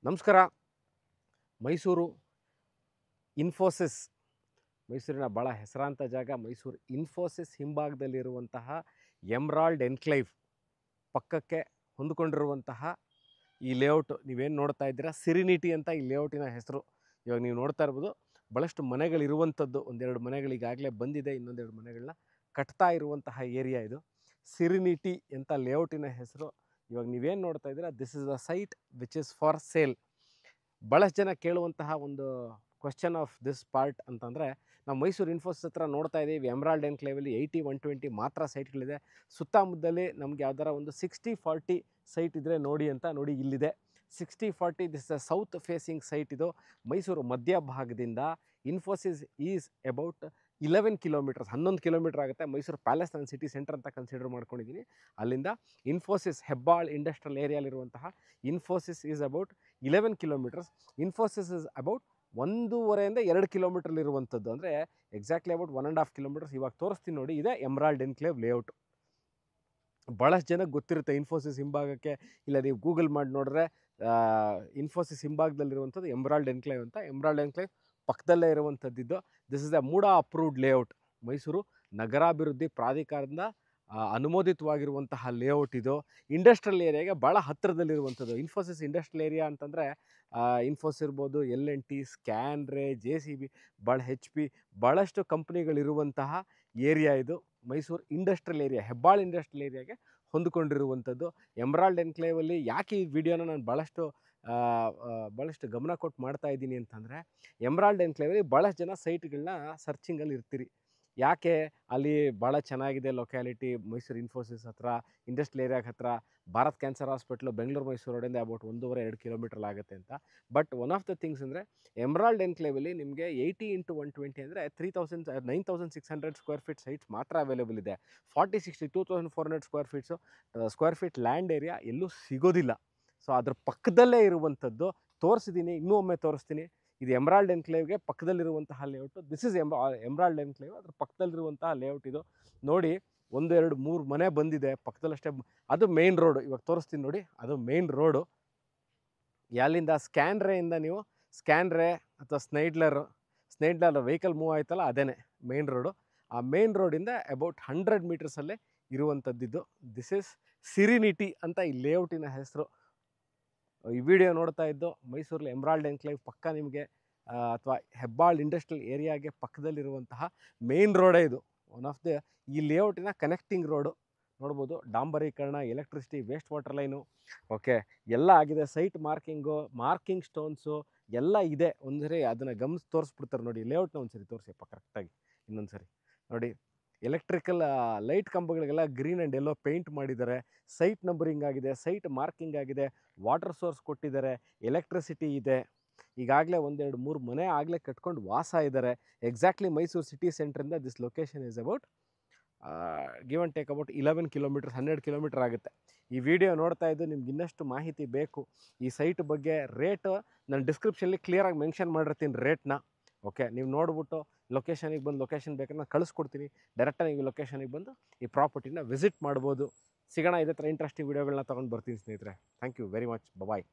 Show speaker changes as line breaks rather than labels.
ನಮಸ್ಕಾರ. ಮೈಸೂರು ಇನ್ಫೋಸಿಸ್, ಮೈಸೂರಿನ ಭಾಳ ಹೆಸರಾಂತ ಜಾಗ. ಮೈಸೂರು ಇನ್ಫೋಸಿಸ್ ಹಿಂಭಾಗದಲ್ಲಿರುವಂತಹ ಎಮ್ರಾಲ್ಡ್ ಎನ್ಕ್ಲೇವ್ ಪಕ್ಕಕ್ಕೆ ಹೊಂದಿಕೊಂಡಿರುವಂತಹ ಈ ಲೇಔಟ್ ನೀವೇನು ನೋಡ್ತಾ ಇದ್ದೀರಾ, ಸಿರಿನಿಟಿ ಅಂತ ಈ ಲೇಔಟಿನ ಹೆಸರು. ಇವಾಗ ನೀವು ನೋಡ್ತಾ ಇರ್ಬೋದು, ಭಾಳಷ್ಟು ಮನೆಗಳಿರುವಂಥದ್ದು. ಒಂದೆರಡು ಮನೆಗಳಿಗಾಗಲೇ ಬಂದಿದೆ, ಇನ್ನೊಂದೆರಡು ಮನೆಗಳನ್ನ ಕಟ್ತಾ ಇರುವಂತಹ ಏರಿಯಾ ಇದು. ಸಿರಿನಿಟಿ ಅಂತ ಲೇಔಟಿನ ಹೆಸರು. ಇವಾಗ ನೀವೇನು ನೋಡ್ತಾ ಇದ್ದೀರಾ, this is the site which is for sale. ಭಾಳಷ್ಟು ಜನ ಕೇಳುವಂತಹ ಒಂದು ಕ್ವಶನ್ ಆಫ್ ದಿಸ್ ಪಾರ್ಟ್ ಅಂತಂದರೆ, ನಾವು ಮೈಸೂರು ಇನ್ಫೋಸಿಸ್ ಹತ್ರ ನೋಡ್ತಾ ಇದ್ದೀವಿ, ಎಮ್ರಾಲ್ಡ್ ಎನ್ಕ್ಲೇವಲ್ಲಿ 80, 120 ಮಾತ್ರ ಸೈಟ್ಗಳಿದೆ. ಸುತ್ತಮುತ್ತಲೇ ನಮಗೆ ಯಾವ್ದಾರ ಒಂದು 60-40 ಸೈಟ್ ಇದ್ದರೆ ನೋಡಿ ಅಂತ. ನೋಡಿ ಇಲ್ಲಿದೆ 60-40. This a south facing site. ಇದು ಮೈಸೂರು ಮಧ್ಯಭಾಗದಿಂದ Infosys is about 11 kilometres, 11 kilometre ಆಗುತ್ತೆ. ಮೈಸೂರು ಪ್ಯಾಲೇಸ್ ನಾನು ಸಿಟಿ ಸೆಂಟರ್ ಅಂತ ಕನ್ಸಿಡರ್ ಮಾಡ್ಕೊಂಡಿದ್ದೀನಿ. ಅಲ್ಲಿಂದ ಇನ್ಫೋಸಿಸ್ ಹೆಬ್ಬಾಳ್ ಇಂಡಸ್ಟ್ರಿಯಲ್ ಏರಿಯಾಲಿರುವಂತಹ Infosys is about 11 kilometres. Infosys is about 1.5 to 2 ಕಿಲೋಮೀಟರ್ಲಿರುವಂಥದ್ದು. ಅಂದರೆ ಎಕ್ಸಾಕ್ಟ್ಲಿ ಅಬೌಟ್ 1.5 ಕಿಲೋಮೀಟರ್ಸ್. ಇವಾಗ ತೋರಿಸ್ತೀನಿ ನೋಡಿ, ಇದೆ ಎಮ್ರಾಲ್ಡ್ ಎನ್ಕ್ಲೇವ್ ಲೇಔಟ್. ಭಾಳಷ್ಟು ಜನಕ್ಕೆ ಗೊತ್ತಿರುತ್ತೆ ಇನ್ಫೋಸಿಸ್ ಹಿಂಭಾಗಕ್ಕೆ. ಇಲ್ಲ, ನೀವು ಗೂಗಲ್ ಮಾಡಿ ನೋಡಿದ್ರೆ ಇನ್ಫೋಸಿಸ್ ಹಿಂಭಾಗದಲ್ಲಿರುವಂಥದ್ದು ಎಮ್ರಾಲ್ಡ್ ಎನ್ಕ್ಲೇವ್ ಅಂತ. ಎಮ್ರಾಲ್ಡ್ ಎನ್ಕ್ಲೇವ್ ಪಕ್ಕದಲ್ಲೇ ಇರುವಂಥದ್ದಿದ್ದು. This is a MUDA approved layout. Mysuru ನಗರಾಭಿವೃದ್ಧಿ ಪ್ರಾಧಿಕಾರದಿಂದ ಅನುಮೋದಿತವಾಗಿರುವಂತಹ ಲೇಔಟ್ ಇದು. ಇಂಡಸ್ಟ್ರಿಯಲ್ ಏರಿಯಾಗೆ ಭಾಳ ಹತ್ತಿರದಲ್ಲಿರುವಂಥದ್ದು. ಇನ್ಫೋಸಿಸ್ ಇಂಡಸ್ಟ್ರಿಯಲ್ ಏರಿಯಾ ಅಂತಂದರೆ ಇನ್ಫೋಸಿಸ್ ಇರ್ಬೋದು, L&T, ಸ್ಕ್ಯಾನ್ರೇ, JCB, ಭಾಳ HP, ಭಾಳಷ್ಟು ಕಂಪ್ನಿಗಳಿರುವಂತಹ ಏರಿಯಾ ಇದು. Mysuru industrial area, Hebbal industrial ಏರಿಯಾಗೆ ಹೊಂದಿಕೊಂಡಿರುವಂಥದ್ದು. ಎಮ್ರಾಲ್ಡ್ ಎನ್ಕ್ಲೇವಲ್ಲಿ ಯಾಕೆ ಈ ವಿಡಿಯೋನ ನಾನು ಭಾಳಷ್ಟು ಗಮನ ಕೊಟ್ಟು ಮಾಡ್ತಾ ಇದ್ದೀನಿ ಅಂತಂದರೆ, ಎಮ್ರಾಲ್ಡ್ ಎನ್ಕ್ಲೇವಲ್ಲಿ ಭಾಳಷ್ಟು ಜನ ಸೈಟ್ಗಳನ್ನ ಸರ್ಚಿಂಗಲ್ಲಿ ಇರ್ತೀರಿ. ಯಾಕೆ ಅಲ್ಲಿ ಭಾಳ ಚೆನ್ನಾಗಿದೆ ಲೊಕ್ಯಾಲಿಟಿ, ಮೈಸೂರು ಇನ್ಫೋಸಿಸ್ ಹತ್ರ, ಇಂಡಸ್ಟ್ರಿಯಲ್ ಏರಿಯಾಗೆ ಹತ್ರ, ಭಾರತ್ ಕ್ಯಾನ್ಸರ್ ಹಾಸ್ಪಿಟ್ಲು ಬೆಂಗಳೂರು ಮೈಸೂರು ರೋಡಿಂದ ಅಬೌಟ್ 1.5-2 ಕಿಲೋಮೀಟರ್ ಆಗುತ್ತೆ ಅಂತ. But one of the things ಅಂದರೆ, ಎಮ್ರಾಲ್ಡ್ ಎನ್ಕ್ಲೇವಲ್ಲಿ ನಿಮಗೆ 80 × 120 ಅಂದರೆ 9,600 ಸ್ಕ್ವೇರ್ ಫೀಟ್ ಸೈಟ್ಸ್ ಮಾತ್ರ ಅವೈಲೇಬಲ್ ಇದೆ. 40-60 2,400 ಸ್ಕ್ವೇರ್ ಫೀಟ್ ಲ್ಯಾಂಡ್ ಏರಿಯಾ ಎಲ್ಲೂ ಸಿಗೋದಿಲ್ಲ. ಸೊ ಅದ್ರ ಪಕ್ಕದಲ್ಲೇ ಇರುವಂಥದ್ದು ತೋರಿಸಿದ್ದೀನಿ, ಇನ್ನೂ ಒಮ್ಮೆ ತೋರಿಸ್ತೀನಿ. ಇದು ಎಮ್ರಾಲ್ಡ್ ಎನ್ಕ್ಲೇವ್ಗೆ ಪಕ್ಕದಲ್ಲಿರುವಂತಹ layout. This is Emerald Enclave. ಅದ್ರ ಪಕ್ಕದಲ್ಲಿರುವಂತಹ ಲೇಔಟ್ ಇದು. ನೋಡಿ, 1, 2, 3 ಮನೆ ಬಂದಿದೆ ಪಕ್ಕದಲ್ಲಷ್ಟೇ. ಅದು ಮೇನ್ ರೋಡು. ಇವಾಗ ತೋರಿಸ್ತೀನಿ ನೋಡಿ, ಅದು ಮೇನ್ ರೋಡು. ಅಲ್ಲಿಂದ ಸ್ಕ್ಯಾನ್ರೇಯಿಂದ ನೀವು ಸ್ಕ್ಯಾನ್ರೇ ಅಥವಾ ಸ್ನೈಡ್ಲರ್ ವೆಹಿಕಲ್ ಮೂವ್ ಆಯ್ತಲ್ಲ, ಅದೇನೆ ಮೇನ್ ರೋಡು. ಆ ಮೇನ್ ರೋಡಿಂದ ಅಬೌಟ್ 100 ಮೀಟರ್ಸಲ್ಲೇ ಇರುವಂಥದ್ದಿದ್ದು. ದಿಸ್ ಇಸ್ ಸಿರಿನಿಟಿ ಅಂತ ಈ ಲೇಔಟಿನ ಹೆಸರು. ಈ ವಿಡಿಯೋ ನೋಡ್ತಾ ಇದ್ದು ಮೈಸೂರಲ್ಲಿ ಎಮ್ರಾಲ್ಡ್ ಎನ್ಕ್ಲೇವ್ ಪಕ್ಕ ನಿಮಗೆ ಅಥವಾ ಹೆಬ್ಬಾಳ್ ಇಂಡಸ್ಟ್ರಿಯಲ್ ಏರಿಯಾಗೆ ಪಕ್ಕದಲ್ಲಿರುವಂತಹ ಮೇನ್ ರೋಡೇ ಇದು. ಒನ್ ಆಫ್ ದ ಈ ಲೇಔಟಿನ ಕನೆಕ್ಟಿಂಗ್ ರೋಡು ನೋಡ್ಬೋದು. ಡಾಂಬರೀಕರಣ, electricity, waste water line, okay, ಎಲ್ಲ ಆಗಿದೆ. ಸೈಟ್ ಮಾರ್ಕಿಂಗ್ ಸ್ಟೋನ್ಸು ಎಲ್ಲ ಇದೆ. ಒಂದ್ಸರಿ ಅದನ್ನು ಗಮನಿಸಿ ತೋರಿಸ್ಬಿಡ್ತಾರೆ ನೋಡಿ. ಲೇಔಟ್ನ ಒಂದ್ಸರಿ ತೋರಿಸಿಪ್ಪ ಕರೆಕ್ಟಾಗಿ. ಇನ್ನೊಂದ್ಸರಿ ನೋಡಿ, ಎಲೆಕ್ಟ್ರಿಕಲ್ ಲೈಟ್ ಕಂಬಗಳಿಗೆಲ್ಲ ಗ್ರೀನ್ ಆ್ಯಂಡ್ ಯೆಲ್ಲೋ ಪೇಂಟ್ ಮಾಡಿದ್ದಾರೆ. ಸೈಟ್ ನಂಬರಿಂಗ್ ಆಗಿದೆ, ಸೈಟ್ ಮಾರ್ಕಿಂಗ್ ಆಗಿದೆ, ವಾಟರ್ ಸೋರ್ಸ್ ಕೊಟ್ಟಿದ್ದಾರೆ, ಎಲೆಕ್ಟ್ರಿಸಿಟಿ ಇದೆ. ಈಗಾಗಲೇ 1, 2, 3 ಮನೆ ಆಗಲೇ ಕಟ್ಕೊಂಡು ವಾಸ ಇದ್ದಾರೆ. ಎಕ್ಸಾಕ್ಟ್ಲಿ ಮೈಸೂರು ಸಿಟಿ ಸೆಂಟ್ರಿಂದ this location is about give and take about 11 kilometres, 12 kilometre ಆಗುತ್ತೆ. ಈ ವಿಡಿಯೋ ನೋಡ್ತಾ ಇದ್ದು ನಿಮ್ಗೆ ಇನ್ನಷ್ಟು ಮಾಹಿತಿ ಬೇಕು ಈ ಸೈಟ್ ಬಗ್ಗೆ, ರೇಟ್ ನಾನು ಡಿಸ್ಕ್ರಿಪ್ಷನಲ್ಲಿ ಕ್ಲಿಯರಾಗಿ ಮೆನ್ಷನ್ ಮಾಡಿರ್ತೀನಿ ರೇಟ್ನ. ಓಕೆ, ನೀವು ನೋಡ್ಬಿಟ್ಟು ಲೊಕೇಶನಿಗೆ ಬಂದು, ಲೊಕೇಶನ್ ಬೇಕಾದ್ರೆ ನಾನು ಕಳಿಸ್ಕೊಡ್ತೀನಿ. ಡೈರೆಕ್ಟಾಗಿ ನೀವು ಲೊಕೇಶನಿಗೆ ಬಂದು ಈ ಪ್ರಾಪರ್ಟಿನ ವಿಸಿಟ್ ಮಾಡ್ಬೋದು. ಸಿಗೋಣ ಇದೇ ಥರ ಇಂಟ್ರೆಸ್ಟಿಂಗ್ ವಿಡಿಯೋಗಳನ್ನ ತೊಗೊಂಡು ಬರ್ತೀನಿ ಸ್ನೇಹಿತರೆ. Thank you very much. Bye.